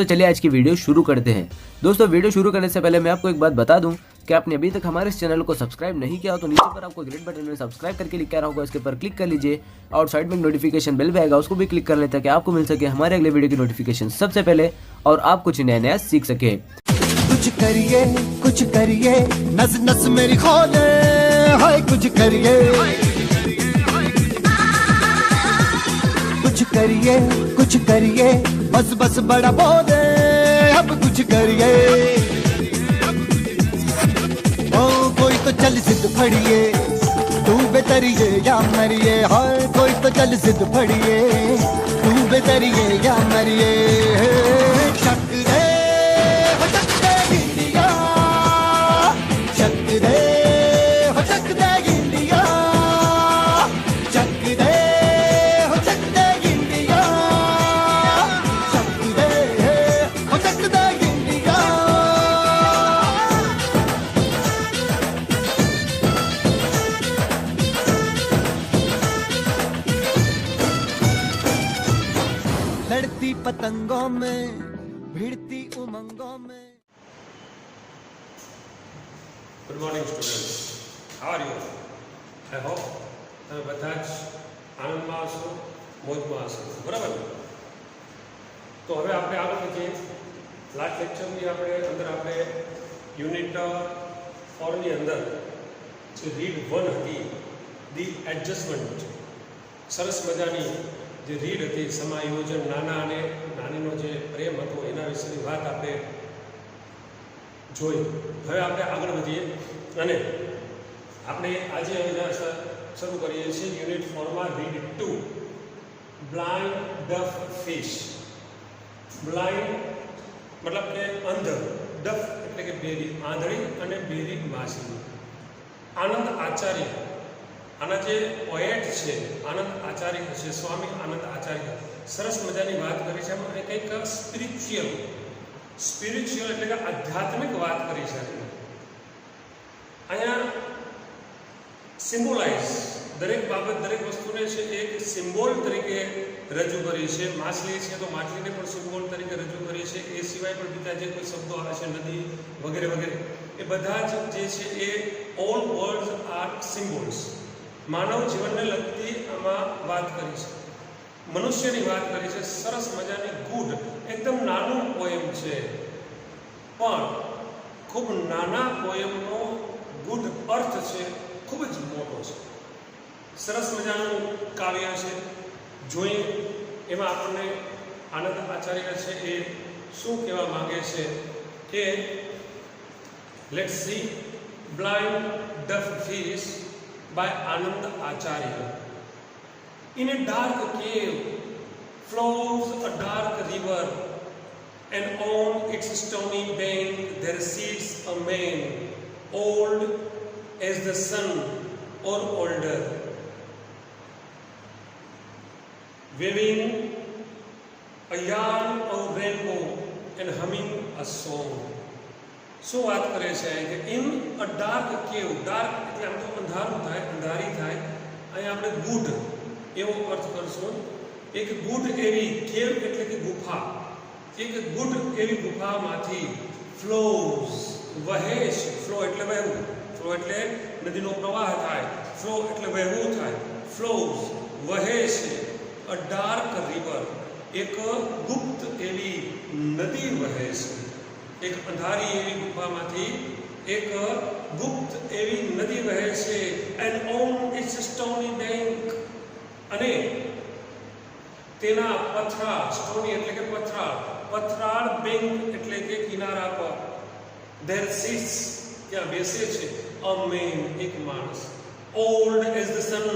दोस्तों चलिए आज की वीडियो शुरू करते हैं। दोस्तों वीडियो शुरू करने से पहले मैं आपको एक बात बता दूं कि आपने अभी तक हमारे इस चैनल को सब्सक्राइब नहीं किया हो तो नीचे पर आपको ग्रीन बटन में सब्सक्राइब करके लिखा रहा होगा, इसके ऊपर क्लिक कर लीजिए और साइड में नोटिफिकेशन बेल भी आएगा, उसको भी क्लिक कर लें ताकि आपको मिल सके हमारे अगले वीडियो की नोटिफिकेशन सबसे पहले और आप कुछ नया नया सीख सके। कुछ करिए नस नस मेरी खोले, हाय कुछ करिए बस बस बड़ा बोले, अब कुछ करिए। ओ कोई तो चल जिद फड़िए, तू बेतरिए या मरिए, हाय कोई तो चल जिद फड़िए, तू बेतरिए या मरिए। शक दे इंडिया, शक दे इंडिया, शक दे इंडिया, शक दे इंडिया। लड़ती पतंगों में, भिड़ती उमंगों में। Good morning students, how are you? I hope તમે બધા જ આનંદમાં હશો, મોજમાં હશો, બરાબર ને? તો હવે આપણે આગળ વધીએ. લાસ્ટ લેક્ચરની આપણે યુનિટ 4ની અંદર જે રીડ 1 હતી, ધી એડજસ્ટમેન્ટ, સરસ મજાની જે રીડ હતી, સમાયોજન, નાના અને નાનીનો જે પ્રેમ હતો એના વિશેની વાત આપણે જોઈ. હવે આપણે આગળ વધીએ અને આપણે આજે શરૂ કરીએ છીએ યુનિટ 4માં read 2, blind deaf fish. Blind મતલબ કે અંધ, ડફ એટલે કે બેરી, આંધળી અને બેરી માછલી. આનંદ આચાર્ય, આના જે પોએટ છે આનંદ આચાર્ય છે, સ્વામી આનંદ આચાર્ય, સરસ મજાની વાત કરી છે. એમાં કંઈક સ્પિરિચ્યુઅલ એટલે કે આધ્યાત્મિક વાત કરી છે. અહીંયા સિમ્બોલાઇઝ, દરેક બાબત, દરેક વસ્તુને છે એક સિમ્બોલ તરીકે રજૂ કરી છે. માછલી છે તો માછલીને પણ સિમ્બોલ તરીકે રજૂ કરી છે. એ સિવાય પણ બીજા જે કોઈ શબ્દો આવે છે, નદી વગેરે વગેરે, એ બધા જ જે છે એ ઓલ વર્ડ્સ આર સિમ્બોલ્સ. માનવ જીવનને લગતી આમાં વાત કરી છે, મનુષ્યની વાત કરી છે. સરસ મજાની ગુડ, એકદમ નાનું પોએમ છે, પણ ખૂબ નાના પોએમનો ગુડ અર્થ છે ખૂબ જ મોટો છે. સરસ મજાનું કાવ્ય છે. જોઈએ એમાં આપણને આનંદ આચાર્ય છે એ શું કહેવા માંગે છે કે let's see blind deaf fish by Anand Acharya. In a dark cave flows a dark river, and on its stony bank there sits a man, old as the sun or older, weaving a yarn of rainbow and humming a song. શું વાત કરે છે કે in a dark કેવ, dark એટલે આમ તો અંધારું થાય, અંધારી થાય, અહીંયા આપણે ગુડ એવો અર્થ કરશું. એક ગુડ એવી કેવ એટલે કે ગુફા, એક ગુડ એવી ગુફામાંથી ફ્લોઝ, વહે છે. ફ્લો એટલે વહેવું, ફ્લો એટલે નદીનો પ્રવાહ થાય, ફ્લો એટલે વહેવું થાય, ફ્લોઝ વહે છે. અ ડાર્ક રિવર, એક ગુપ્ત એવી નદી વહે છે. એક અંધારી એવી ગુફામાંથી એક ગુપ્ત એવી નદી વહે છે. And on it's stony bank, અને તેના પથરાળ, સ્ટોની એટલે કે પથરાળ બેંક એટલે કે કિનારા પર, ધેર સિટ્સ ત્યાં બેસે છે, અ મેન એક માણસ, ઓલ્ડ એઝ ધ સન,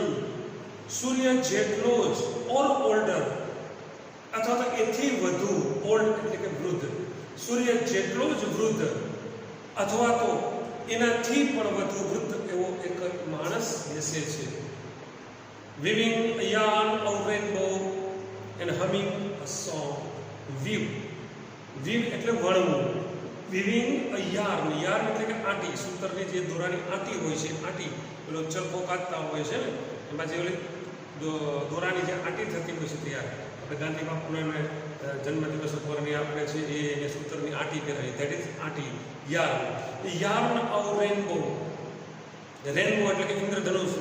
સૂર્ય જેટલો જ, ઓર ઓલ્ડર અથવા તો એથી વધુ, ઓલ્ડ એટલે કે વૃદ્ધ, સૂર્ય જેટલો જ વૃદ્ધ અથવા તો એનાથી પણ વધુ વૃદ્ધ એવો એક માણસ બેસે છે. weaving a yarn of rainbow and humming a song. weave એટલે વણવું, weaving a yarn, yarn એટલે કે આંટી, સૂતરની જે દોરાની આંટી હોય છે, આંટી પેલો ચરખો કાતતા હોય છે ને, એમાં જે ઓલી દોરાની જે આંટી થતી હોય છે તૈયાર, આપણે ગાંધી બાપુને જન્મદિવસ ઉપરની આપણે છે એ સૂત્રની આંટી પહેરાવી, that is aunty, yarn or rainbow. Rainbow એટલે કે ઇન્દ્રધનુષ,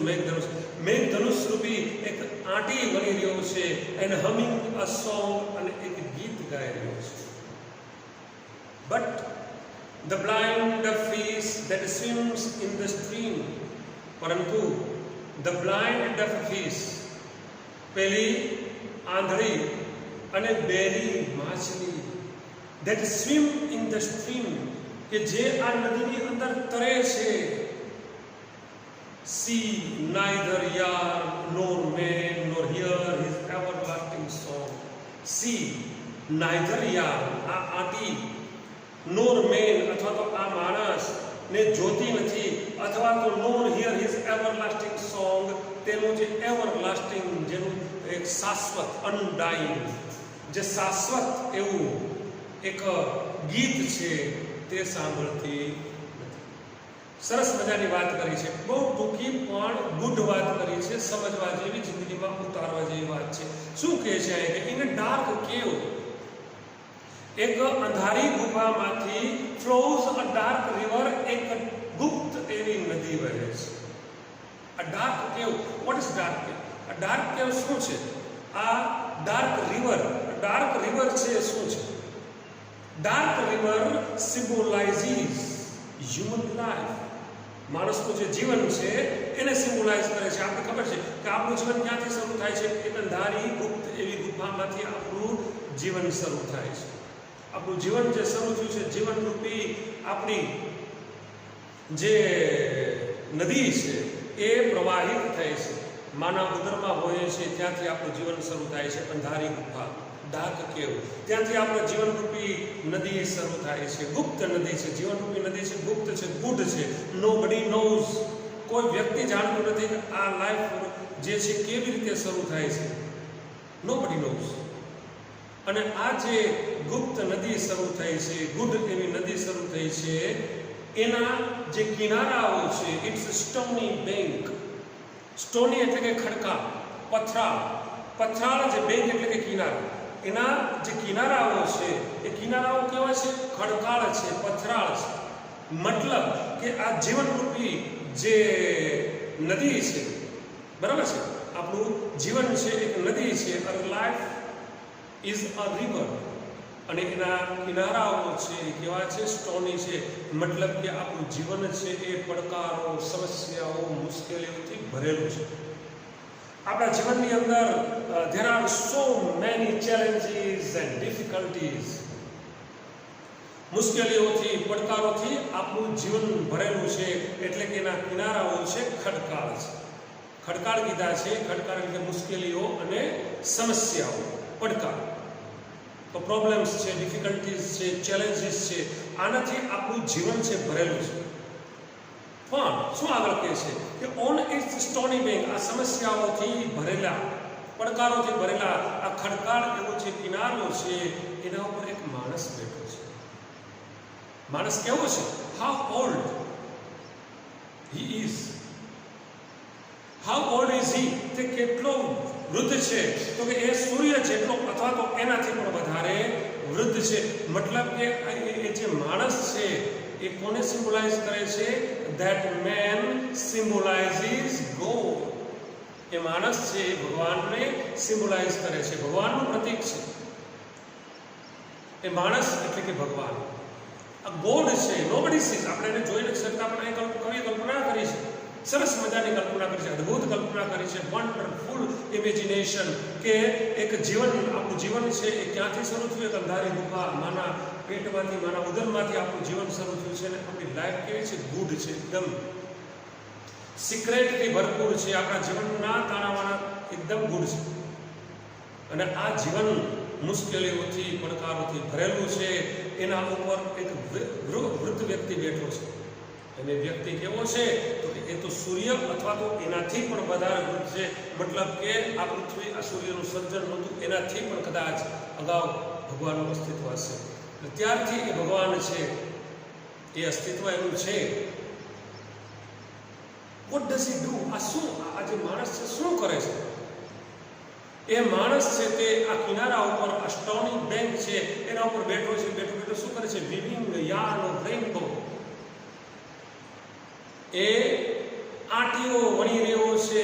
મેઘધનુષ રૂપી એક આંટી બની રહ્યો છે, એન્ડ હમિંગ અ સોંગ, અને એક ગીત ગાઈ રહ્યો છે. But the blind fish that સ્વિમ્સ in the stream, પરંતુ ધ બ્લાઇન્ડ ફિશ, પેલી આંધળી અને બેરી માછલી, that swim in the stream, કે જે આ નદીની અંદર તરે છે, see neither yarn nor man nor hear his everlasting song. See neither yarn, આ આંટી, nor man, અથવા તો આ માણસ ને જોતી નથી, અથવા તો nor hear his everlasting song, તેનું જે everlasting, જેનું એક શાશ્વત, અનડાઇંગ, જે શાશ્વત એવું એક ગીત છે તે સાંભળતી નથી. સરસ મજાની વાત કરી છે, બહુ ટૂંકી પણ ગુડ વાત કરી છે, સમજવા જેવી, જિંદગીમાં ઉતારવા જેવી વાત છે. શું કહે છે કે ઇન અ ડાર્ક કેવ, એક અંધારી ગુફામાંથી ફ્લોઝ અ ડાર્ક રિવર, એક ગુપ્ત એવી નદી વહે છે. અ ડાર્ક કેવ, વોટ ઇઝ ડાર્ક કેવ? અ ડાર્ક કેવ શું છે? આ ડાર્ક રિવર છે શું છે? Dark river symbolizes human life. માણસનું જે જીવન છે એને સિમ્બોલાઇઝ કરે છે. આપણે ખબર છે કે આપણું જીવન ક્યાંથી શરૂ થાય છે? એક અંધારી ગુપ્ત એવી ગુફામાંથી આપણું જીવન શરૂ થાય છે. આપણું જીવન જે શરૂ થયું છે, જીવનરૂપી આપણી જે નદી છે એ પ્રવાહિત થાય છે. માના ઉદરમાં હોય છે ત્યાંથી આપણું જીવન શરૂ થાય છે. અંધારી ગુફા, ડાર્ક કેવ, ત્યાંથી આપણું જીવનરૂપી નદી શરૂ થાય છે. ગુપ્ત નદી છે, જીવનરૂપી નદી છે, ગુપ્ત છે, ગુડ છે. નોબડી નોઝ, કોઈ વ્યક્તિ જાણતું નથી કે આ લાઈફ જે છે કેવી રીતે શરૂ થાય છે. Nobody knows. અને આ જે ગુપ્ત નદી શરૂ થઈ છે, ગુડ એવી નદી શરૂ થઈ છે, એના જે કિનારાઓ છે, ઇટ્સ સ્ટોની બેંક. સ્ટોની એટલે કે ખડકા, પથરાળ જે બેંક એટલે કે કિનારો. એના જે કિનારાઓ છે એ કિનારાઓ કેવા છે? ખડકાળ છે, પથરાળ છે. મતલબ કે આ જીવનરૂપી જે નદી છે, બરાબર છે, આપણું જીવન છે એક નદી છે. અર લાઈફ ઇઝ અ રિવર, અને એના કિનારાઓ છે કેવા છે? સ્ટોની છે. મતલબ કે આપણું જીવન છે એ પડકારો, સમસ્યાઓ, મુશ્કેલીઓથી ભરેલું છે. આપણા જીવનની અંદર there are so many challenges and difficulties. મુશ્કેલીઓથી, પડકારોથી આપણું જીવન ભરેલું છે. એટલે કે એના કિનારાઓ છે ખડકાળ છે. ખડકાળ કીધા છે. ખડકાળ એટલે મુશ્કેલીઓ અને સમસ્યાઓ, પડકાર. તો પ્રોબ્લેમ્સ છે, ડિફિકલ્ટીઝ છે, ચેલેન્જીસ છે, આનાથી આપણું જીવન છે ભરેલું છે. પણ શું આગળ કહે છે કે ઓન ઇટ્સ સ્ટોની બેંક, આ સમસ્યાઓથી ભરેલા, પડકારોથી ભરેલા આ ખડકાળ એવો જે કિનારો છે એના ઉપર એક માણસ બેઠો છે. માણસ કેવો છે? How old he is. How old is he, તે કેટલો વૃદ્ધ છે? તો કે એ સૂર્ય જેટલો અથવા તો એનાથી પણ વધારે વૃદ્ધ છે. મતલબ કે એ જે માણસ છે એ કોને સિમ્બોલાઇઝ કરે છે? That man symbolizes God. એ માણસ છે એ ભગવાનને સિમ્બોલાઇઝ કરે છે, ભગવાનનું પ્રતીક છે. એ માણસ એટલે કે ભગવાન. આ ગોડ છે, નોબડી સીઝ. આપણે એને જોઈ નથી શકતા, પણ એ કવિએ કલ્પના કરી છે. સરસ મજાની કલ્પના કરી છે, અદ્ભુત કલ્પના કરી છે. વન્ડરફુલ ઇમેજિનેશન કે એક જીવન, આપણું જીવન છે એ ક્યાંથી શરૂ થયું? એક અંધારી ગુફા, માના પેટમાંથી, માના ઉદરમાંથી આપણું જીવન શરૂ થયું છે. અને આપણી લાઈફ કેવી છે? ગુડ છે, એકદમ સિક્રેટથી ભરપૂર છે. આપણા જીવનના તાણાવાણા એકદમ ગુડ છે. અને આ જીવન મુશ્કેલીઓથી, પડકારોથી ભરેલું છે. એના ઉપર એક વૃદ્ધ વ્યક્તિ બેઠો છે. અને વ્યક્તિ કેવો છે? તો એ તો સૂર્ય અથવા તો એનાથી પણ વધારે વૃદ્ધ છે. મતલબ કે આ પૃથ્વી, આ સૂર્યનું સર્જન નહોતું, એનાથી પણ કદાચ અગાઉ ભગવાનનું અસ્તિત્વ હશે. ત્યારથી એ ભગવાન છે, એ અસ્તિત્વ એનું છે. What does he do? આ શું, આ જે માણસ છે શું કરે છે? એ માણસ છે તે આ કિનારા ઉપર આ સ્ટોની બેંક છે એના ઉપર બેઠો છે. બેઠો બેઠો શું કરે છે? Weaving yarn of rainbow. એ આંટીઓ વણી રહ્યો છે,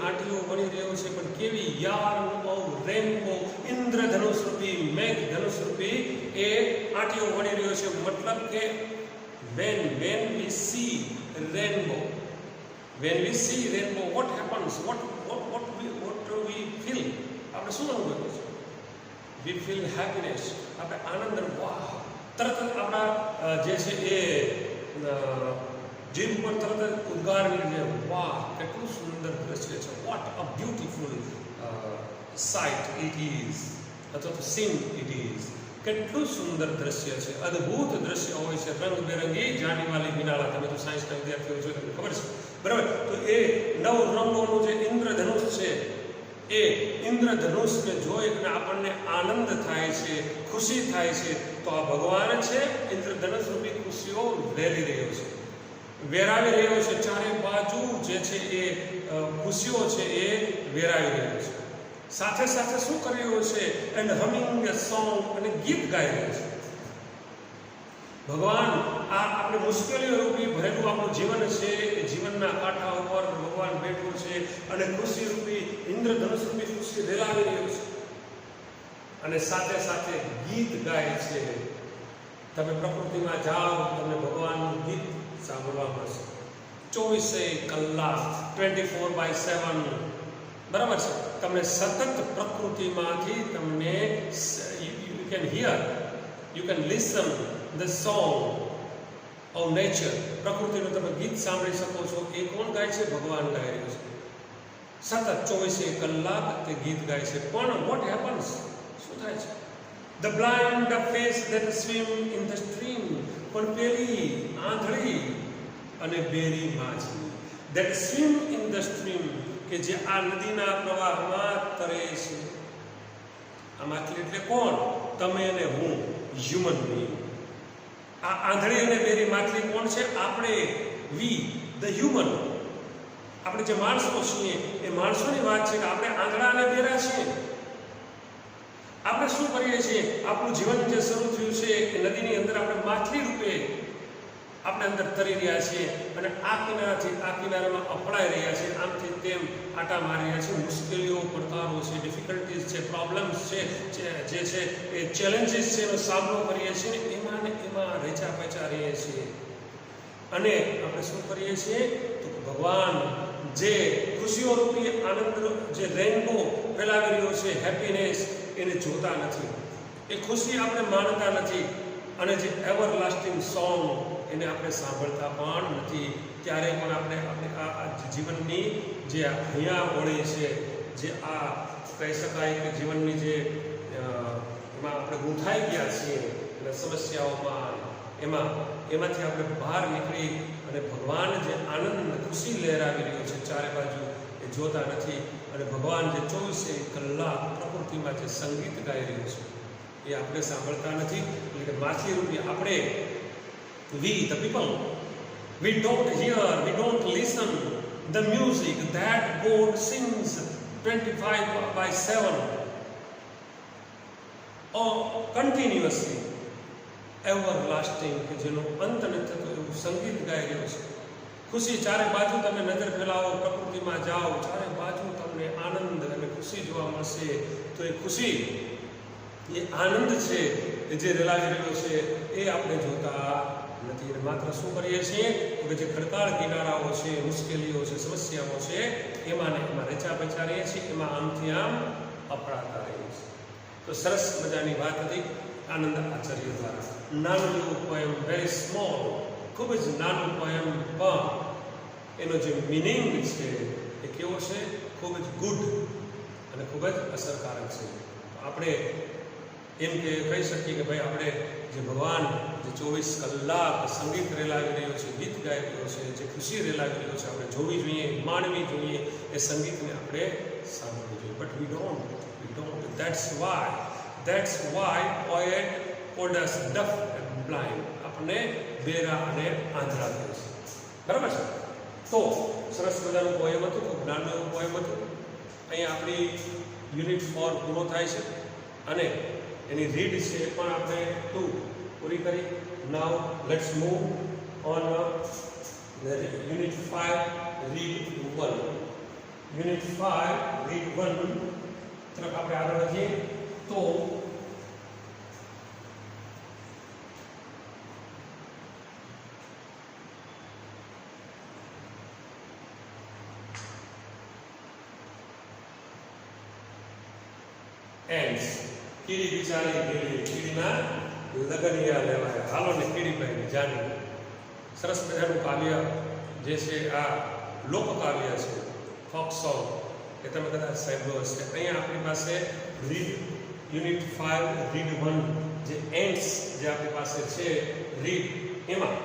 આંટીઓ વણી રહ્યો છે, પણ કેવી? યાર્ન ઓફ રેઇનબો, ઇન્દ્રધનુષ રૂપી, મેઘ ધનુષ રૂપી એ આંટીઓ વણી રહ્યો છે. મતલબ કે when we see rainbow, what happens? What we feel? આપણે શું અનુભવીએ છીએ? we feel happiness. આપણે આનંદ, વાહ, તરત આપણા જે છે એ જીભ પર તરત જ ઉદ્ગાર નીકળે, વાહ કેટલું સુંદર દ્રશ્ય છે, what a beautiful site it is, અથવા તો સીન ઇટ ઇઝ. કેટલું સુંદર દ્રશ્ય છે, અદ્ભુત દ્રશ્ય હોય છે, રંગબેરંગી જાણીવાલી મિનાળા. તમે તો સાયન્સના વિદ્યાર્થીઓ છો, તમને ખબર છે, બરાબર? તો એ નવ રંગોનું જે ઇન્દ્રધનુષ છે, એ ઇન્દ્રધનુષને જોઈ અને આપણને આનંદ થાય છે, ખુશી થાય છે. તો આ ભગવાન છે ઇન્દ્રધનુષ રૂપી ખુશીઓ વેરી રહ્યો છે, વેરાવી રહ્યો છે. ચારે બાજુ જે છે એ ખુશીઓ છે એ વેરાવી રહ્યો છે. સાથે સાથે શું કરી રહ્યો છે? એન્ડ હમિંગ એ સોંગ, અને ગીત ગાઈ રહ્યો છે. ભગવાન આ આપણે મુશ્કેલીઓ રૂપી ભરેલું આપણું જીવન છે, એ જીવનના કાંઠા ઉપર ભગવાન બેઠો છે અને ખુશી રૂપી ઇન્દ્રધનુષ રૂપી ખુશી રેલાવી રહ્યો છે, અને સાથે સાથે ગીત ગાય છે. તમે પ્રકૃતિમાં જાઓ, તમને ભગવાનનું ગીત સાંભળવા મળશે 24 કલાક, 24/7, બરાબર છે? તમને સતત પ્રકૃતિમાંથી તમને you can here, you can listen the song of nature. પ્રકૃતિનું તમે ગીત સાંભળી શકો છો. એ કોણ ગાય છે? ભગવાન ગાઈ રહ્યો છે. સતત 24 કલાક તે ગીત ગાય છે. પણ વોટ હેપન્સ? શું થાય છે? The blind face that swim in the stream. પણ પેલી આંધળી અને બેરી માછલી that swim in the stream, કે જે આ નદીના પ્રવાહમાં તરે છે. આ માછલી એટલે કોણ? તમે અને હું, હ્યુમન બીંગ. આ આંધળી અને બેરી માછલી કોણ છે? આપણે, વી ધ હ્યુમન. આપણે જે માણસો છીએ એ માણસોની વાત છે કે આપણે આંધળા અને બેરા છીએ. આપણે શું કરીએ છીએ? આપણું જીવન જે શરૂ થયું છે એ નદીની અંદર આપણે માછલી રૂપે આપણે અંદર તરી રહ્યા છીએ, અને આ કિનારાથી આ કિનારામાં અફળાઈ રહ્યા છીએ, આમથી તેમ આટા મારી રહ્યા છીએ. મુશ્કેલીઓ, પડકારો છે, ડિફિકલ્ટીઝ છે, પ્રોબ્લેમ્સ છે, જે છે એ ચેલેન્જીસ છે, એનો સામનો કરીએ છીએ. એમાં ને એમાં રેચા પેચા રહીએ છીએ. અને આપણે શું કરીએ છીએ? તો ભગવાન જે ખુશીઓ રૂપી આનંદ, જે રેઇનબો ફેલાવી રહ્યો છે, હેપીનેસ, એને જોતા નથી, એ ખુશી આપણે માણતા નથી, અને જે એવર લાસ્ટિંગ સોંગ એને આપણે સાંભળતા પણ નથી. ત્યારે પણ આપણે આ જીવનની જે અહીંયા વળી છે, જે આ કહી શકાય કે જીવનની જે એમાં આપણે ગૂંથાઈ ગયા છીએ અને સમસ્યાઓમાં, એમાંથી આપણે બહાર નીકળી અને ભગવાન જે આનંદ ખુશી લહેરાવી રહ્યો છે ચારે બાજુ, એ જોતા નથી. અને ભગવાન જે 24 કલાક પ્રકૃતિમાં જે સંગીત ગાઈ રહ્યું છે એ આપણે સાંભળતા નથી. એટલે કે માછલી રૂપી આપણે, we the people, we don't hear, we don't listen the music that God sings 25/7 or continuously, everlasting, કે જેનો અંત નથી થતો એવું સંગીત ગાઈ રહ્યો છે. ખુશી ચારે બાજુ તમે નજર ફેલાવો, પ્રકૃતિમાં જાઓ, ચારે બાજુ તમને આનંદ અને ખુશી જોવા મળશે. તો એ ખુશી, એ આનંદ છે એ જે રેલાવી રહ્યો છે એ આપણે જોતા નથી. અને માત્ર શું કરીએ છીએ? તો કે જે ખડકાળ કિનારાઓ છે, મુશ્કેલીઓ છે, સમસ્યાઓ છે, એમાં ને એમાં રેચા પેચા રહીએ છીએ, એમાં આમથી આમ અપડાતા રહીએ છીએ. તો સરસ મજાની વાત હતી આનંદ આચાર્ય દ્વારા. નાનું એવું પોએમ, વેરી સ્મોલ, ખૂબ જ નાનું પોએમ, પણ એનો જે મિનિંગ છે એ કેવો છે? ખૂબ જ ગુડ અને ખૂબ જ અસરકારક છે. આપણે એમ કે કહી શકીએ કે ભાઈ આપણે જે ભગવાન જે 24 કલાક સંગીત રેલાવી રહ્યો છે, ગીત ગાઈ રહ્યો છે, જે ખુશી રેલાવી રહ્યો છે, આપણે જોવી જોઈએ, માણવી જોઈએ, એ સંગીતને આપણે સાંભળવું જોઈએ. But we don't. That's why poet called us deaf and blind. આપણે બેરા અને આંધળા કહે છે, બરાબર છે? તો સરસ મજાનું પોએમ હતું, ખૂબ નાનું એવું પોએમ હતું. અહીંયા આપણી યુનિટ 4 પૂરો થાય છે અને એની રીડ છે એ પણ આપણે 2 પૂરી કરી. Now let's move on unit 5 read 1. Unit 5 read 1 તરફ આપણે આગળ વધીએ તો એન્ડ્સ કીડી બિચારી કીડી કીડીના લગનિયા લેવાય. હાલો ને કીડી ભાઈ જાણી સરસ મજાનું કાવ્ય જે છે આ લોકકાવ્ય છે ફોક સોંગ એ તમે કદાચ સાંભળ્યો હશે. અહીંયા આપણી પાસે રીડ યુનિટ 5 રીડ 1 જે એન્ડ્સ જે આપણી પાસે છે રીડ એમાં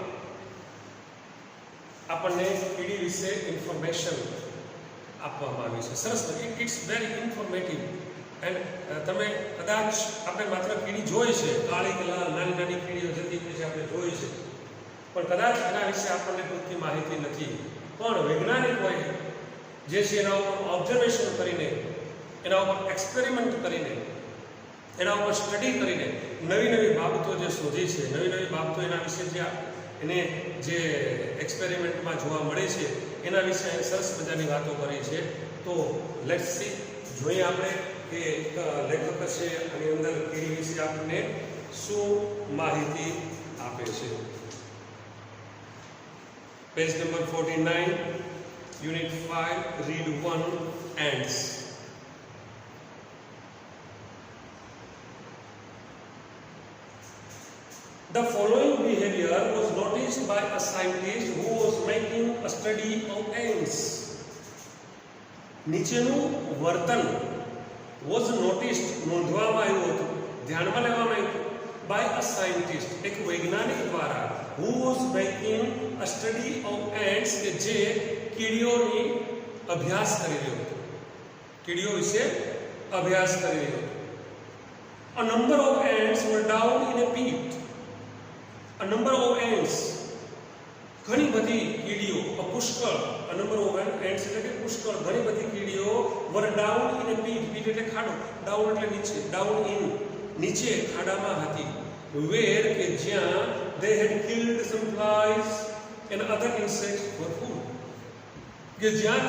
આપણને કીડી વિશે ઇન્ફોર્મેશન આપવામાં આવી છે. સરસ ઇટ્સ વેરી ઇન્ફોર્મેટિવ. એન્ડ તમે કદાચ આપણે માત્ર કીડી જોઈ છે, કાળી કે લાલ નાની નાની કીડીઓ જતી હોય છે આપણે જોઈ છે, પણ કદાચ એના વિશે આપણને પૂરતી માહિતી નથી. પણ વૈજ્ઞાનિકોએ જે છે એના ઉપર ઓબ્ઝર્વેશન કરીને, એના ઉપર એક્સપેરિમેન્ટ કરીને, એના ઉપર સ્ટડી કરીને નવી નવી બાબતો જે શોધી છે, નવી નવી બાબતો એના વિશે જે એને જે એક્સપેરિમેન્ટમાં જોવા મળે છે એના વિશે સરસ મજાની વાતો કરી છે. તો લેટ્સ સી, જોઈએ આપણે કે એક લેખક છે આની અંદર કીડી વિશે આપણને શું માહિતી આપે છે. Page number 49 unit 5 read 1 ends. The following behavior was noticed by a scientist who was making a study of ants. નીચેનું વર્તન was noticed નોંધવામાં આવ્યું હતું, ધ્યાનમાં લેવામાં આવ્યું by a scientist એક વૈજ્ઞાનિક દ્વારા who was making a study of ants કે જે કીડીઓની અભ્યાસ કરી રહ્યો હતો, કીડીઓ વિશે અભ્યાસ કરી રહ્યો હતો. A number of ants were down in a pit. A number of ants ઘણી બધી કીડીઓ, પુષ્કળ, a number of ants એટલે કે પુષ્કળ ઘણી બધી કીડીઓ were down in a pit. pit એટલે ખાડો, down એટલે નીચે, down in નીચે ખાડામાં હતી. where કે જ્યાં they had killed some flies and other insects for food. કે જ્યાં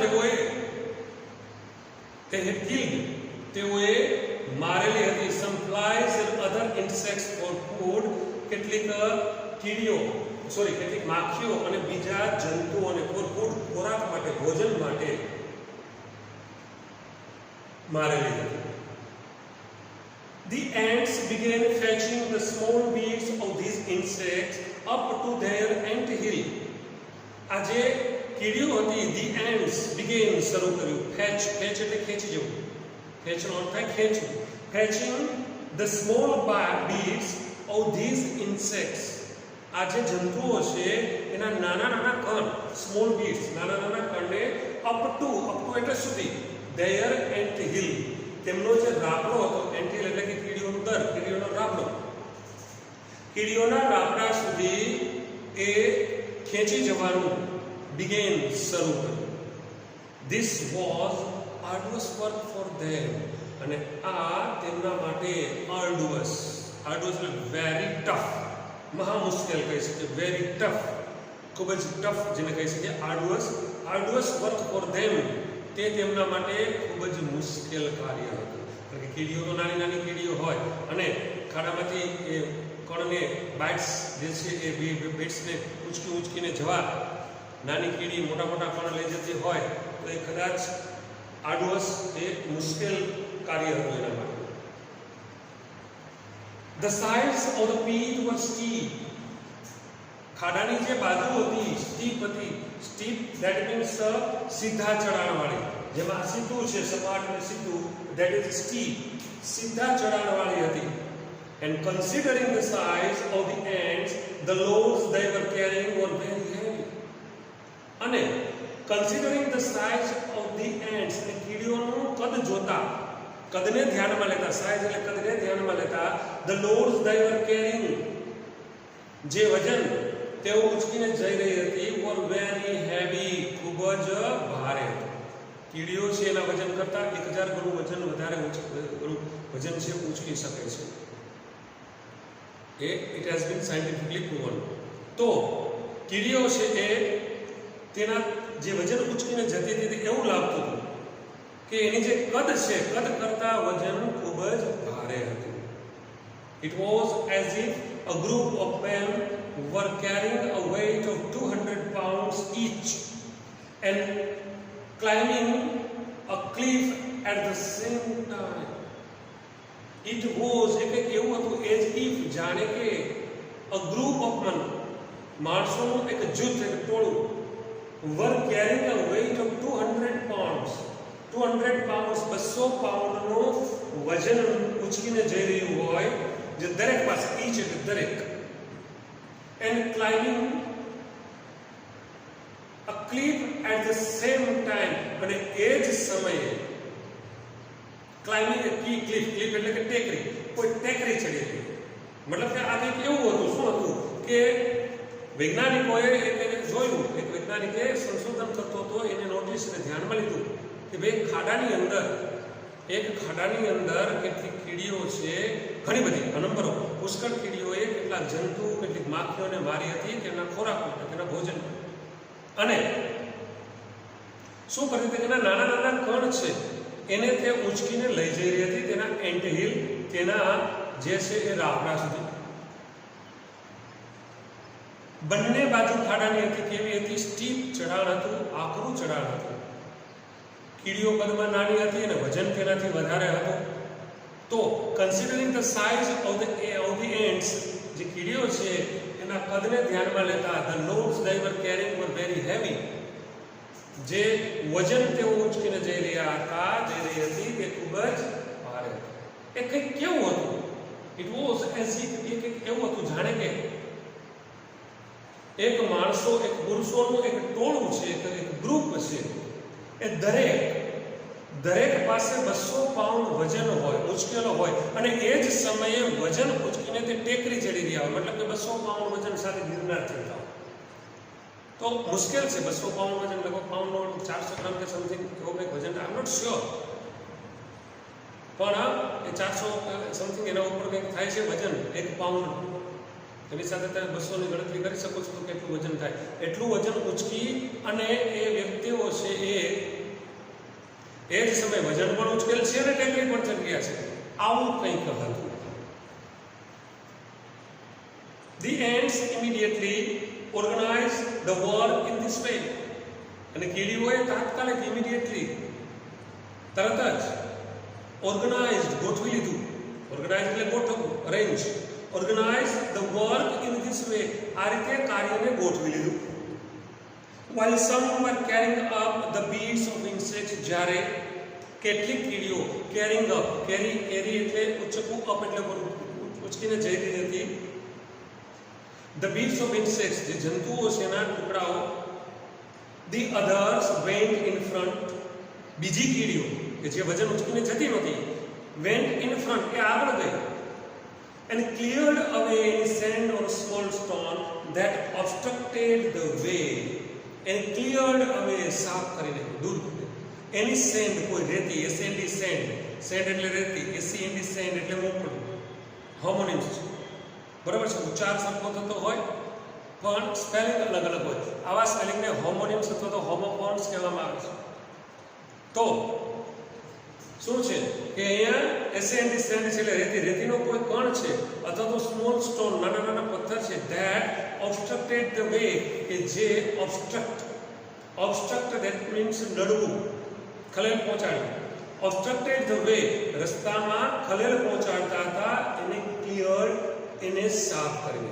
they had killed તેઓએ મારેલી હતી some flies and other insects for food. કેટલીક કીડીઓ કેટલીક માખીઓ અને બીજા જંતુઓને ખોરાક માટે, ભોજન માટે મારેલી હતી. The ants began fetching the small beads of these insects up to their ant hill. આ જે કીડીઓ હતી, the ants began શરૂ કર્યું, fetch એટલે ખેંચી જવું, ખેંચનો અર્થ થાય ખેંચવું, fetching the small beads of these insects. આ જે જંતુઓ છે એના નાના નાના કણ, સ્મોલ બીડ્સ, નાના નાના કણને અપ ટુ એટલે સુધી, their ant hill તેમનો જે રાપડો હતો, ant hill એટલે કે કીડીઓનું દર, કીડીઓનો રાપડો, કીડીઓના રાપડા સુધી એ ખેંચી જવાનું began શરૂ કર્યું. This was arduous work for them. અને આ તેમના માટે arduous એટલે very tough, મહા મુશ્કેલ કહી શકીએ, વેરી ટફ, ખૂબ જ ટફ જેને કહી શકીએ, આર્ડુઅસ વર્ક ફોર ધેમ, તે તેમના માટે ખૂબ જ મુશ્કેલ કાર્ય હતું. કારણ કે કીડીઓ તો નાની નાની કીડીઓ હોય અને ખાડામાંથી એ કણને બાઇટ્સ જે છે એ બીટ્સને ઉચકીને જવા નાની કીડી મોટા મોટા કણ લઈ જતી હોય તો એ કદાચ આર્ડુઅસ એ મુશ્કેલ કાર્ય હતું એના માટે. The sides of the pit were steep. ખાડાની જે બાજુ હતી સ્ટીપ હતી, સ્ટીપ that means સીધા ચઢાણવાળી, જેમાં સીધું છે, સપાટ અને સીધું, that is steep, સીધા ચઢાણવાળી હતી. And considering the size of the ants, the loads they were carrying were very heavy. અને considering the size of the ants, અને કીડીઓનું કદ જોતા, કદને ધ્યાનમાં લેતા, સાઇઝ એટલે કદને ધ્યાનમાં લેતા, the loads they were carrying જે વજન તેઓ ઉચકીને જઈ રહી હતી were very heavy ખૂબ જ ભારે. કીડીઓ છે એના વજન કરતાં 1000 ગણું વજન વધારે વજન છે ઉંચકી શકે છે. It has been scientifically proven. તો કીડીઓ છે એ તેના જે વજન ઉંચકીને જતી હતી એવું લાગતું હતું કે એની જે કદ છે કદ કરતાં વજન ખૂબ જ ભારે હતું. It was as if a group of men were carrying a weight of 200 pounds each and climbing a cliff at the same time. It was એટલે એવું હતું as if જાણે કે a group of men માણસોનું એક જૂથ એક ટોળું were carrying a weight of 200 pounds 200 pounds 200 પાઉન્ડનું વજન ઉચકીને જઈ રહ્યું હોય જે દરેક પાસે ઈચ એટલે દરેક and climbing a cliff at the same time અને એ જ સમયે ક્લાઇમ્બિંગ a cliff એટલે કે ટેકરી કોઈ ટેકરી ચડી રહી મતલબ કે આ કંઈક એવું હતું શું હતું કે વૈજ્ઞાનિકોએ એને જોયું એક વૈજ્ઞાનિકે સંશોધન કરતો હતો એને નોટિસને ધ્યાનમાં લીધું કે ભાઈ ખાડાની અંદર કેટલીક કીડીઓ છે ઘણી બધી નંબરો પુષ્કળ કીડીઓએ કેટલાક જંતુ કેટલીક માખીઓને મારી હતી તેના ખોરાક માટે તેના ભોજન અને શું કરતી હતી તેના નાના નાના કણ છે એને તે ઉંચકીને લઈ જઈ રહી હતી તેના એન્ટહિલ તેના જે છે એ રાફડા સુધી. બંને બાજુ ખાડાની હતી કેવી હતી સ્ટીપ ચઢાણ હતું આકરું ચઢાણ હતું. કીડીઓ કદમાં નાની હતી અને વજન તેનાથી વધારે હતું. તો considering the size of the ends જે કીડીઓ છે એના કદને ધ્યાનમાં લેતા the loads they were carrying were very heavy. જે વજન તેઓ ઉંચકીને જઈ રહ્યા હતી તે ખૂબ જ ભારે હતું. એ કંઈક કેવું હતું ઇટ વોઝ એઝ ઇફ એ કંઈક એવું હતું જાણે કે એક માણસો એક પુરુષોનું એક ટોળું છે એક ગ્રુપ છે એ દરેક પાસે 200 પાઉન્ડ વજન હોય ઉંચકેલો હોય અને એ જ સમયે વજન ઉંચકીને તે ટેકરી ચડી રહ્યા હોય મતલબ કે 200 પાઉન્ડ વજન સાથે ગિરનાર ચડતા હોય તો મુશ્કેલ છે 200 પાઉન્ડ વજન લગભગ પાઉન્ડ 400 ગ્રામ કે સમથિંગ એવો કંઈક વજન આઈ એમ નોટ શ્યોર પણ એ 400 સમથિંગ એના ઉપર કંઈક થાય છે વજન 1 પાઉન્ડ એની સાથે તમે 200 ની ગણતરી કરી શકો છો તો કેટલું વજન થાય એટલું વજન ઉંચકી અને એ વ્યક્તિઓ છે એ જ સમયે વજન પણ ઉંચકેલ છે અને ટેકરી પણ ચડી ગયા છે આવું કંઈક હતું. The ants immediately organized the work in this way. અને કીડીઓએ તાત્કાલિક ઇમિડિયેટલી તરત જ ઓર્ગેનાઇઝડ ગોઠવી લીધું. ઓર્ગેનાઇઝ એટલે ગોઠવવું arrange organize the work in this way આ રીતે કાર્યને ગોઠવી લીધું. while some were carrying up the beads of insects જ્યારે કેટલીક કીડીઓ carrying up carry એટલે ઉચકવું up એટલે ઉચકીને જઈ રહી હતી the beads of insects જે જંતુઓ છે એના ટુકડાઓ the others went in front બીજી કીડીઓ કે જે વજન ઉચકીને જતી નહોતી went in front એ આગળ ગઈ and cleared away any sand or small stone that obstructed the way and cleared away સાફ કરીને દૂર any sand કોઈ રેતી sand એટલે રેતી sand એટલે મોકળું હોમોનિમ્સ બરાબર છે ઉચ્ચાર સરખો થતો હોય પણ સ્પેલિંગ અલગ અલગ હોય આવા સ્પેલિંગને હોમોનિમ્સ અથવા તો હોમોફોન્સ કહેવામાં આવે છે. તો શું છે કે અહીંયા sand છે એટલે રેતીનો કોઈ કણ છે અથવા તો સ્મોલ સ્ટોન નાના પથ્થર છે that obstructed the way કે જે obstruct that means નડવું ખલેલ પહોંચાડ્યું obstructed the way રસ્તામાં ખલેલ પહોંચાડતા હતા એને cleared એને સાફ કરી.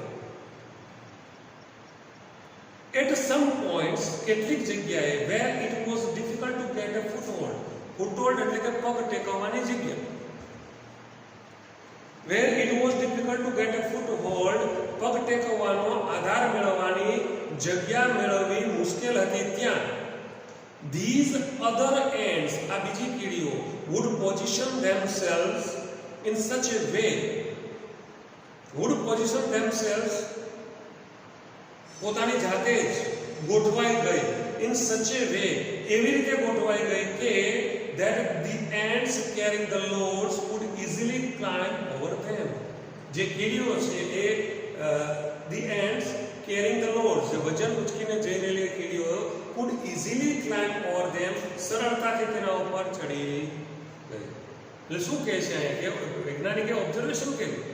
At some points કેટલીક જગ્યાએ where it was difficult to get a foothold એટલે કે પગ ટેકવવાની જગ્યા where it was difficult to get a foothold પગ ટેકવવાનો આધાર મેળવવાની જગ્યા મેળવવી મુશ્કેલ હતી ત્યાં these other ants આ બીજી કીડીઓ would position themselves in such a way પોતાની જાતે જ ગોઠવાઈ ગઈ in such a way એવી રીતે ગોઠવાઈ ગઈ કે that the ants carrying the loads could easily climb over them. જે કીડીઓ છે એ the ants carrying the loads, જે વજન ઉચકીને જઈ રહેલી કીડીઓ could easily climb over them, સરળતાથી તેના ઉપર ચડી ગઈ. એટલે શું કહે છે અહીંયા કે વૈજ્ઞાનિકે ઓબ્ઝર્વેશન કર્યું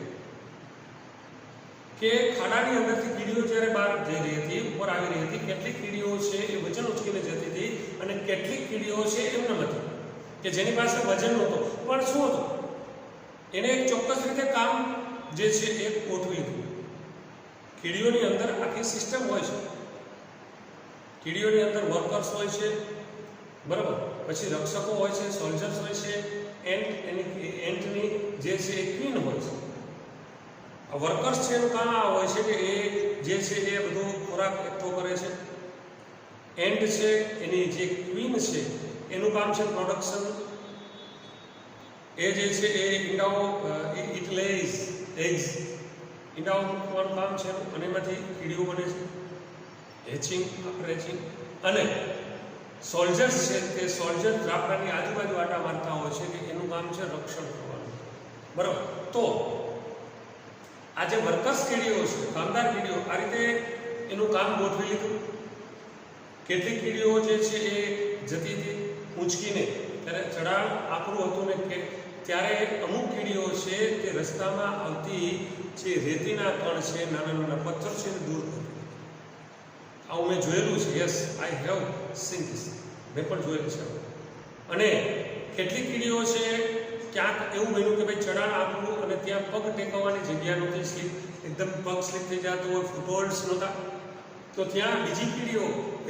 કે ખાડાની અંદરથી કીડીઓ જ્યારે બહાર જઈ રહી હતી, ઉપર આવી રહી હતી, કેટલીક કીડીઓ છે એ વજન ઉચકીને જતી હતી અને કેટલીક કીડીઓ છે એમને હતી કે જેની પાસે વજન નહોતો. પણ શું હતું, એને એક ચોક્કસ રીતે કામ જે છે એ ગોઠવી લીધું. કીડીઓની અંદર આખી સિસ્ટમ હોય છે. કીડીઓની અંદર વર્કર્સ હોય છે, બરાબર, પછી રક્ષકો હોય છે, સોલ્જર્સ હોય છે, એન્ટની જે છે એ ક્વીન હોય છે. વર્કર્સ છે એનું કામ આ હોય છે કે એ જે છે એ બધું ખોરાક એકઠો કરે છે. એન્ટ છે એની જે ક્વીન છે એનું કામ છે પ્રોડક્શન. એ જે છે એ ઈંડાઓ ઇટ લેઝ એગ્સ, ઈંડાઓ મૂકવાનું કામ છે અને એમાંથી કીડીઓ બને છે. Hatching, after hatching. અને સોલ્જર્સ છે તે સોલ્જર ઝાપડાની આજુબાજુ આટા મારતા હોય છે કે એનું કામ છે રક્ષણ કરવાનું, બરાબર. તો આ જે વર્કર્સ કીડીઓ છે, કામદાર કીડીઓ, આ રીતે એનું કામ ગોઠવી લીધું. કેટલીક કીડીઓ જે છે એ જતી હતી ઊંચકીને, ત્યારે ચઢાણ આકરું હતું ને કે ત્યારે અમુક કીડીઓ છે તે રસ્તામાં આવતી જે રેતીના કણ છે, નાના નાના પથ્થર છે એને દૂર કરતી. આવું મેં જોયેલું છે. Yes, I have seen this. મેં પણ જોયેલું છે. અને કેટલીક કીડીઓ છે ક્યાંક એવું બન્યું કે ભાઈ ચઢાણ આકરું અને ત્યાં પગ ટેકવવાની જગ્યા નહોતી, સ્લીપ એકદમ પગ સ્લીપ થઈ જતો હોય, ફૂટહોલ્ડ્સ નહોતા, તો ત્યાં બીજી કીડીઓ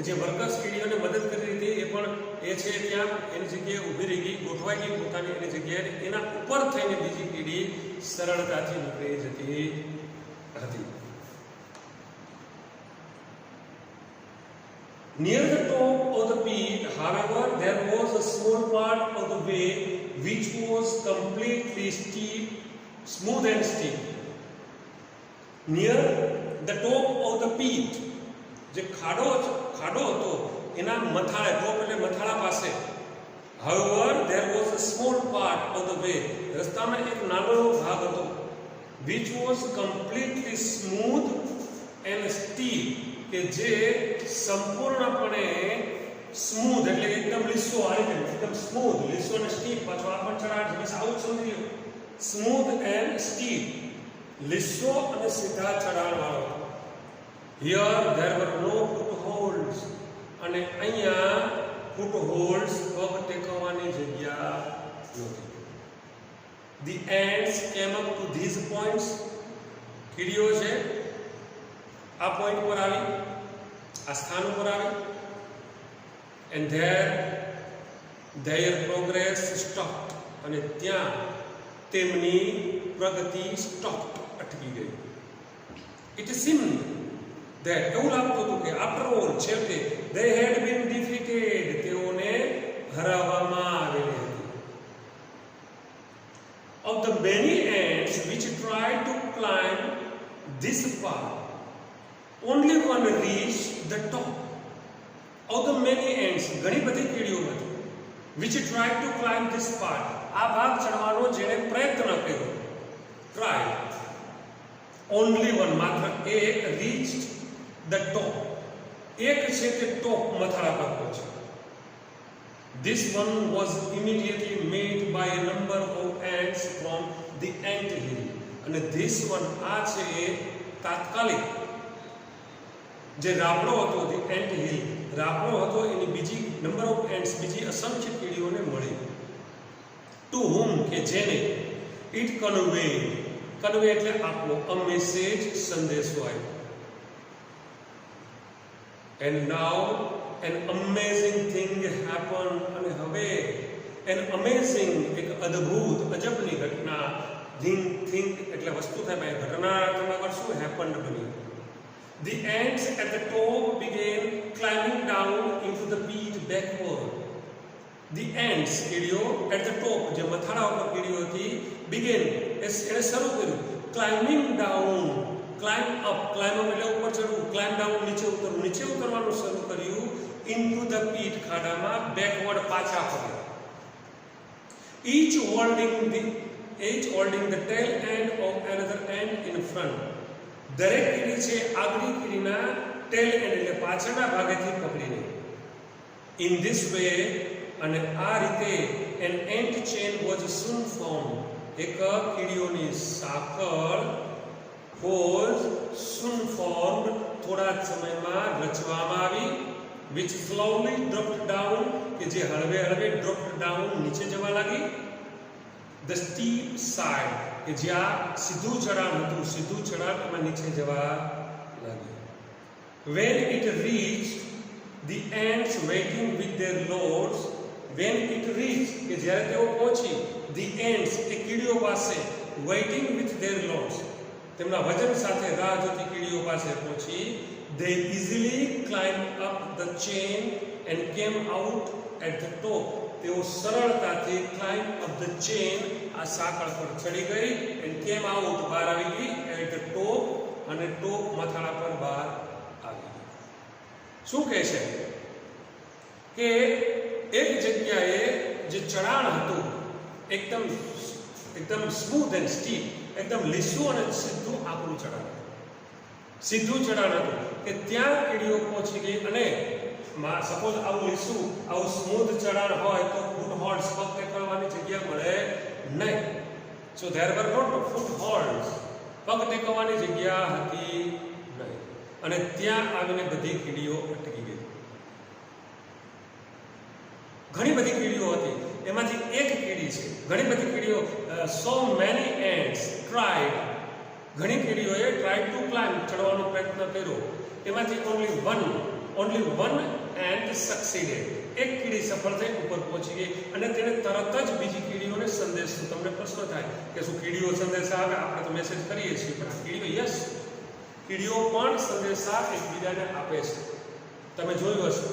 જે વર્કર્સ કીડીઓને મદદ કરી હતી એ પણ એ છે ત્યાં એની જગ્યાએ ઊભી રહી ગઈ, ગોઠવાઈ ગઈ પોતાની એની જગ્યાએ. એના ઉપર થઈને બીજી કીડી સરળતાથી નીકળી જતી હતી. Near the top of the peak, however, there was a small part of the way which was completely steep, smooth and steep. Near the top of the peak, જે ખાડો હતો એના મથાળે, ટોપ એટલે મથાળા પાસે. However, there was a small part of the way, રસ્તામાં એક નાનો ભાગ હતો, which was completely smooth and steep, કે જે સંપૂર્ણપણે સ્મૂધ એટલે એકદમ લીસો, આ રીતે એકદમ સ્મૂધ, લીસો અને સ્ટીપ. પાછો આ પણ ચઢાણ છે, આવું સમજી લો. સ્મૂધ એન્ડ સ્ટીપ, લીસો અને સીધા ચઢાણ વાળો. હિયર ધેર વર નો ફૂટહોલ્ડ્સ, અને અહીંયા ફૂટહોલ્ડ્સ, પગ ટેકવવાની જગ્યા નહોતી. The ends came up to these points, કીડીઓ છે આ પોઈન્ટ પર આવી, આ સ્થાન ઉપર આવી. એન્ડ ધેર પ્રોગ્રેસ સ્ટોપ, અને ત્યાં તેમની પ્રગતિ સ્ટોપ, અટકી ગઈ. ઇટ સીમ્ડ ધેટ, એવું લાગતું હતું કે આફ્ટર ઓલ, છેવટે, they had been defeated, તેઓને હરાવવામાં આવેલી હતી. Of the many ants which tried to climb this path, only one reached the top. Of the many ants, ઘણી બધી કીડીઓમાંથી, which tried to climb this path, આ ભાગ ચડવાનો જેણે પ્રયત્ન કર્યો, try, only one, માત્ર એક, reached the top, એક છે તે ટોપ, મથાળા પર પહોંચ્યો. This one was immediately made by a number of ants from the ant hill. અને this one, આ છે એ તાત્કાલિક જે રાબડો હતો, the ant hill, રાબડો હતો, એની બીજી નંબર ઓફ એન્ટ્સ, બીજી અસંખ્ય કીડીઓને મળી. ટુ whom, કે જેને ઇટ કન્વે એટલે આપવો, અ મેસેજ, સંદેશો આપ્યો. And now an amazing thing happened, અને હવે an amazing, એક અદ્ભુત, અજબની ઘટના, thing એટલે વસ્તુ થાય, ઘટના તમે કરશું, happened બની. The ants at the top began climbing down into the peat backward. The ants, કીડીઓ, at the top, જે મથાળા ઉપર કીડીઓ હતી, began, એને શરૂ કર્યું, climbing down, climb up એટલે ઉપર ચડવું, climb down નીચે ઉતરવાનું શરૂ કર્યું, into the peat, ખાડામાં, backward પાછા ફર્યા. each holding the tail end of another end in front. દરેક કીડી છે આગલી કીડીના ટેલ એન્ડ એટલે પાછળના ભાગેથી પકડીને. In this way, અને આ રીતે an ant chain was soon formed. એક કીડીઓની સાંકળ was soon formed, થોડા જ સમયમાં રચવામાં આવી, which slowly dropped down, કે જે હળવે હળવે dropped down નીચે જવા લાગી, the steep side, કે જ્યાં સીધું ચઢાણ હતું, સીધું ચઢાણ એમાં નીચે જવા લાગી. When it reached the ants waiting with their loads, when it reached, કે જ્યારે તેઓ પહોંચી, the ants, એ કીડીઓ પાસે, waiting with their loads, તેમના વજન સાથે રાહ જોતી કીડીઓ પાસે પહોંચી, they easily climbed up the chain and came out at the top. તેઓ સરળતાથી climb up the chain, આ સાંકળ પર ચડી ગઈ, and came out, બહાર આવી ગઈ, at the top, અને ટોપ મથાળા પર બહાર આવી. શું કહે છે કે એક જગ્યાએ જે ચઢાણ હતું એકદમ સ્મૂથ એન્ડ સ્ટીપ, એકદમ લીસું અને સીધું આકરું ચઢાણ, સીધું ચઢાણ હતું કે ત્યાં કીડીઓ પહોંચી ગઈ. અને સપોઝ આવું લીસું આવું સ્મૂથ ચઢાણ હોય તો ફૂટ હોલ્ડ્સ, પગ ટેકવવાની જગ્યા મળે નહીં. So there were not footholds, પગ ટેકવવાની જગ્યા હતી નહીં, અને ત્યાં આવીને બધી કીડીઓ અટકી ગઈ. ઘણી બધી કીડીઓ હતી, એમાંથી એક કીડી છે, ઘણી બધી કીડીઓ, so many ants tried, ઘણી કીડીઓએ tried to climb, ચડવાનો પ્રયત્ન કર્યો, એમાંથી only one ant succeeded, એક કીડી સફળ થઈ ઉપર પહોંચી ગઈ, અને તેને તરત જ બીજી કીડીઓને સંદેશ. તમને પ્રશ્ન થાય કે શું કીડીઓ સંદેશા આવે? આપણે તો મેસેજ કરીએ છીએ, પણ આ કીડીઓ, યસ, કીડીઓ પણ સંદેશા એકબીજાને આપે છે. તમે જોયું હશે,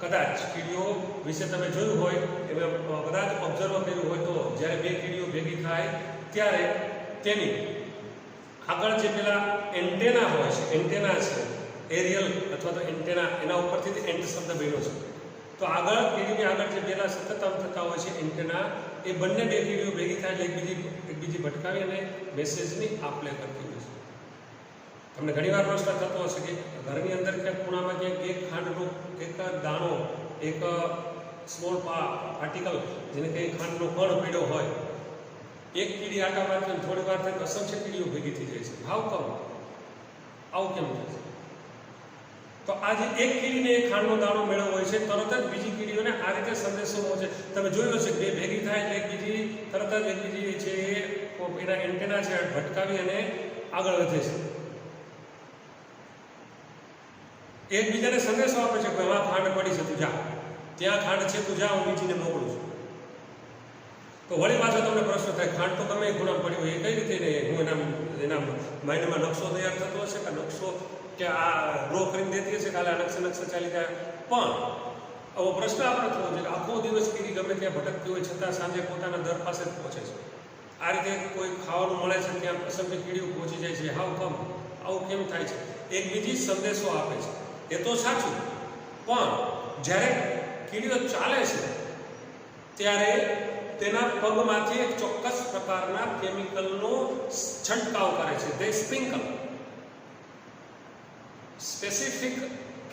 કદાચ કીડીઓ વિશે તમે જોયું હોય, કદાચ ઓબ્ઝર્વ કર્યું હોય તો જ્યારે બે કીડીઓ ભેગી થાય ત્યારે તેની આગળ જે પેલા એન્ટેના હોય છે, એન્ટેના છે એરિયલ અથવા તો એન્ટેના, એના ઉપરથી એન્ટ શબ્દ બન્યો છે. તો આગળ કીડીની આગળ જે પેલા સતત થતા હોય છે એન્ટેના, એ બંને બે કીડીઓ ભેગી થાય એટલે એકબીજી ભટકાવી અને મેસેજની આપ-લે કરતી હોય છે. તમને ઘણીવાર પ્રશ્ન થતો હશે કે ઘરની અંદર ક્યાંક ખૂણામાં ક્યાંક એક ખાંડનો એક દાણો, એક સ્મોલ પાર્ટિકલ, જેને કંઈ ખાંડનો કણ પડ્યો હોય, એક કીડી આટા મારતી થોડી વાર થાય અસંખ્ય કીડીઓ ભેગી થઈ જાય છે. હાઉ કમ? આવું કેમ થાય છે? તો આ જે એક કીડીને એક ખાંડનો દાણો મેળવ્યો હોય છે, તરત જ બીજી કીડીઓને આ રીતે સંદેશો પહોંચે. તમે જોયું હશે બે ભેગી થાય એટલે એકબીજી તરત જ એકબીજી છે એના એન્ટેના છે ભટકાવી અને આગળ વધે છે, એકબીજાને સંદેશો આપે છે કે એમાં ખાંડ પડી છે, તું જા, ત્યાં ખાંડ છે, તું જા, હું બીજીને મોકલું છું. તો વળી પાછો તમને પ્રશ્ન થાય, ખાંડ તો ગમે ખૂણા પડી હોય, એ કઈ રીતે હું એના માઇન્ડમાં નકશો તૈયાર થતો હશે કે નકશો કે આ ડ્રો કરીને દેતી હશે, કાલે નકશા ચાલી જાય. પણ આવો પ્રશ્ન આપણે થવો છે કે આખો દિવસ કીડી ગમે ત્યાં ભટકતી હોય છતાં સાંજે પોતાના દર પાસે જ પહોંચે છે. આ રીતે કોઈ ખાવાનું મળે છે ત્યાં અસંખ્ય કીડીઓ પહોંચી જાય છે. હાઉ કમ? આવું કેમ થાય છે? એકબીજી સંદેશો આપે છે, એ તો સાચું, પણ જ્યારે કીડીઓ ચાલે છે ત્યારે તેના પગમાંથી એક ચોક્કસ પ્રકારના કેમિકલનો છંટકાવ કરે છે. દે સ્પ્રિંકલ સ્પેસિફિક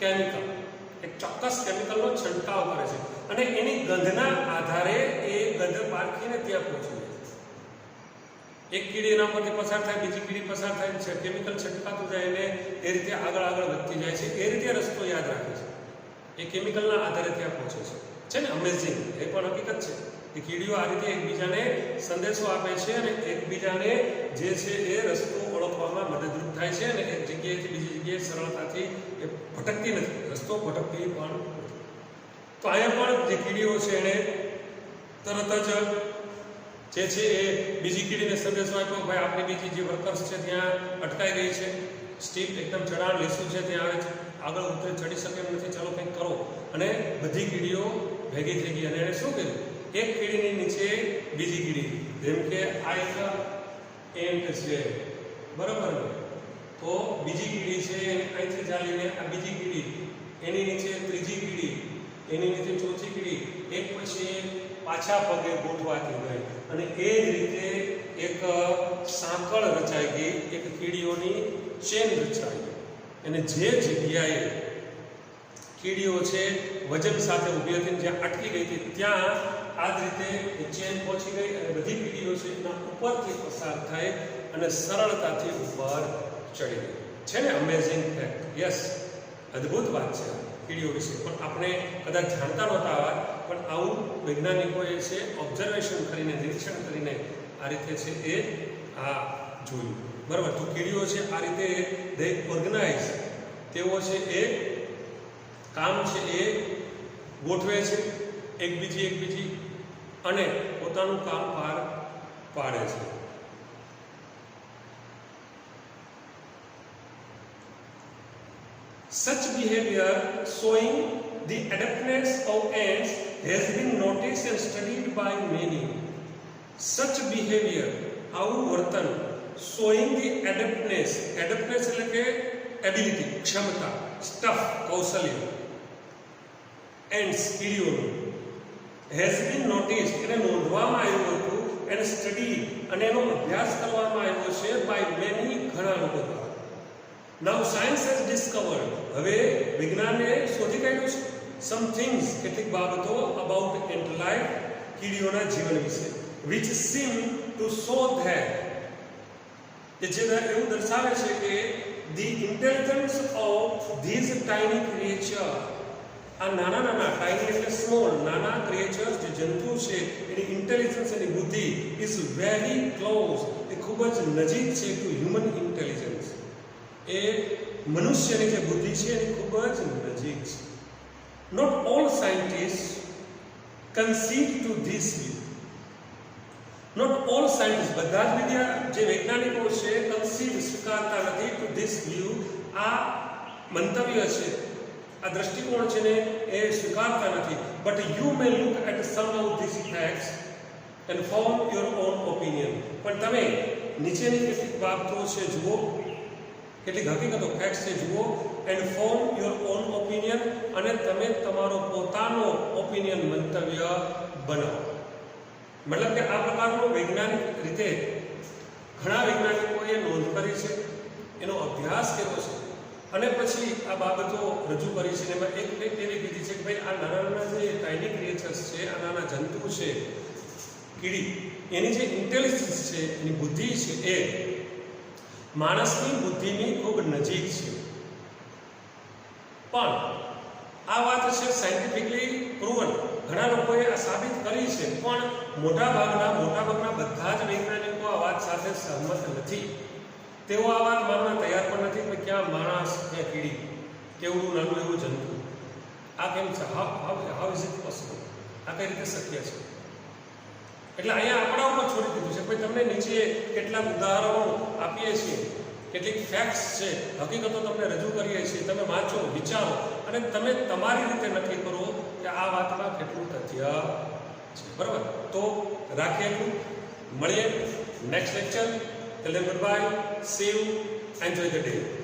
કેમિકલ, એક ચોક્કસ કેમિકલનો છંટકાવ કરે છે, અને એની ગંધના આધારે એ ગંધ પારખીને ત્યાં પહોંચી જાય છે. એક કીડી એના પરથી પસાર થાય, બીજી કીડી પસાર થાય છે, કેમિકલ છંટકાતું જાય અને એ રીતે આગળ વધતી જાય છે. એ રીતે રસ્તો યાદ રાખે છે, એ કેમિકલના આધારે ત્યાં પહોંચે છે ને. અમેઝિંગ, એ પણ હકીકત છે કે કીડીઓ આ રીતે એકબીજાને સંદેશો આપે છે અને એકબીજાને જે છે એ રસ્તો ઓળખવામાં મદદરૂપ થાય છે, અને એક જગ્યાએથી બીજી જગ્યાએ સરળતાથી એ ભટકતી નથી, રસ્તો ભટકતી પણ નથી. તો અહીંયા પણ જે કીડીઓ છે એને તરત જ જે છે એ બીજી કીડીને સંદેશો આપ્યો, ભાઈ આપણી બીજી જે વર્કર્સ છે ત્યાં અટકાઈ ગઈ છે, સ્ટીપ એકદમ ચઢાણ લીસું છે, ત્યાં આવે છે, આગળ ઉતરે ચડી શકે એમ નથી, ચાલો કંઈક કરો. અને બધી કીડીઓ ભેગી થઈ ગઈ, અને એણે શું કર્યું, એક કીડીની નીચે બીજી કીડી, જેમ કે આ એક એન્ટ છે, બરાબર ને, તો બીજી કીડી છે અહીંથી ચાલીને આ બીજી કીડી, એની નીચે ત્રીજી કીડી, એની નીચે ચોથી કીડી, એક પછી પાછા પગે ગોઠવાતી ગઈ અને એ જ રીતે એક સાંકળ રચાઈ ગઈ, એક કીડીઓની ચેન રચાઈ ગઈ અને જે જગ્યાએ કીડીઓ છે વજન સાથે ઊભી હતી, જ્યાં અટકી ગઈ હતી ત્યાં આ જ રીતે ચેન પહોંચી ગઈ અને બધી કીડીઓ છે એના ઉપરથી પસાર થઈ અને સરળતાથી ઉપર ચડી ગઈ. છે ને અમેઝિંગ ફેક્ટ? યસ, અદ્ભુત વાત છે કીડીઓ વિશે, પણ આપણે કદાચ જાણતા નહોતા આ વાત, પણ આવું વૈજ્ઞાનિકોએ છે ઓબ્ઝર્વેશન કરીને, નિરીક્ષણ કરીને આ રીતે છે એ આ જોયું. બરાબર? તો કીડીઓ છે આ રીતે દે ઓર્ગેનાઇઝ, તેઓ છે એ કામ છે એ ગોઠવે છે એકબીજી અને પોતાનું કામ પાર પાડે છે. Such behavior showing the adaptedness of ants has been noticed and studied by many. Such behavior, આવું વર્તન, showing the adaptedness એટલે કે એબિલિટી, ક્ષમતા, સ્ટફ, કૌશલ્ય, ants કીડીઓનું, has been noticed એને નોંધવામાં આવ્યું હતું, and studied અને એનો અભ્યાસ કરવામાં આવ્યો છે by many ઘણા લોકો દ્વારા. Now science has discovered, હવે વિજ્ઞાને શોધી કાઢ્યું છે some things, કેટલીક બાબતો about ant life, કીડીઓના જીવન વિશે, which seem to show that જે એવું દર્શાવે છે કે the intelligence of these tiny creatures, આ નાના tiny એટલે small, નાના creatures જે જંતુ છે એની ઇન્ટેલિજન્સ, એની બુદ્ધિ is very close, એ ખૂબ જ નજીક છે to human intelligence, એ મનુષ્યની જે બુદ્ધિ છે એની ખૂબ જ નજીક છે. Not all scientists concede to this view. Not all scientists, બધા જ જે વૈજ્ઞાનિકો છે concede, સ્વીકારતા નથી to this view, આ મંતવ્ય છે, આ દ્રષ્ટિકોણ છે ને એ સ્વીકારતા નથી. But you may look at some of these facts and form your own opinion. પણ તમે નીચેની કેટલીક બાબતો છે જુઓ, કેટલીક હકીકતો, ફેક્ટ્સ છે જુઓ, and form your own opinion, અને તમે તમારો પોતાનો ઓપિનિયન, મંતવ્ય બનાવો. મતલબ કે આ પ્રકારનો વૈજ્ઞાનિક રીતે ઘણા વૈજ્ઞાનિકોએ નોંધ કરી છે, એનો અભ્યાસ કર્યો છે અને પછી આ બાબતો રજૂ કરી છે. એમાં એક એવી કીધી છે કે ભાઈ આ નાના જે ટાઇની ક્રિએચર્સ છે, આ નાના જંતુ છે કીડી, એની જે ઇન્ટેલિજન્સ છે, એની બુદ્ધિ છે એ માણસની બુદ્ધિની ખૂબ નજીક છે. પણ આ વાત છે સાયન્ટિફિકલી પ્રૂવન, ઘણા લોકોએ આ સાબિત કરી છે, પણ મોટાભાગના બધા જ વૈજ્ઞાનિકો આ વાત સાથે સહમત નથી. તેઓ આ વાત માનવા તૈયાર પણ નથી કે ક્યાં માણસ, ક્યાં કીડી, કેવડું નાનું એવું જંતુ, આ કેમ છે, હાઉ ઇઝ ઇટ પોસિબલ, આ કઈ રીતે શક્ય છે. એટલે અહીંયા આપણા ઉપર છોડી દીધું છે. ભાઈ તમને નીચે કેટલાક ઉદાહરણો આપીએ છીએ, કેટલીક ફેક્ટ્સ છે, હકીકતો તમને રજૂ કરીએ છીએ, તમે વાંચો, વિચારો અને તમે તમારી રીતે નક્કી કરો કે આ વાતમાં કેટલું તથ્ય છે. બરાબર? તો રાખીએ, મળીએ next lecture. Till then, goodbye, see you, enjoy the day.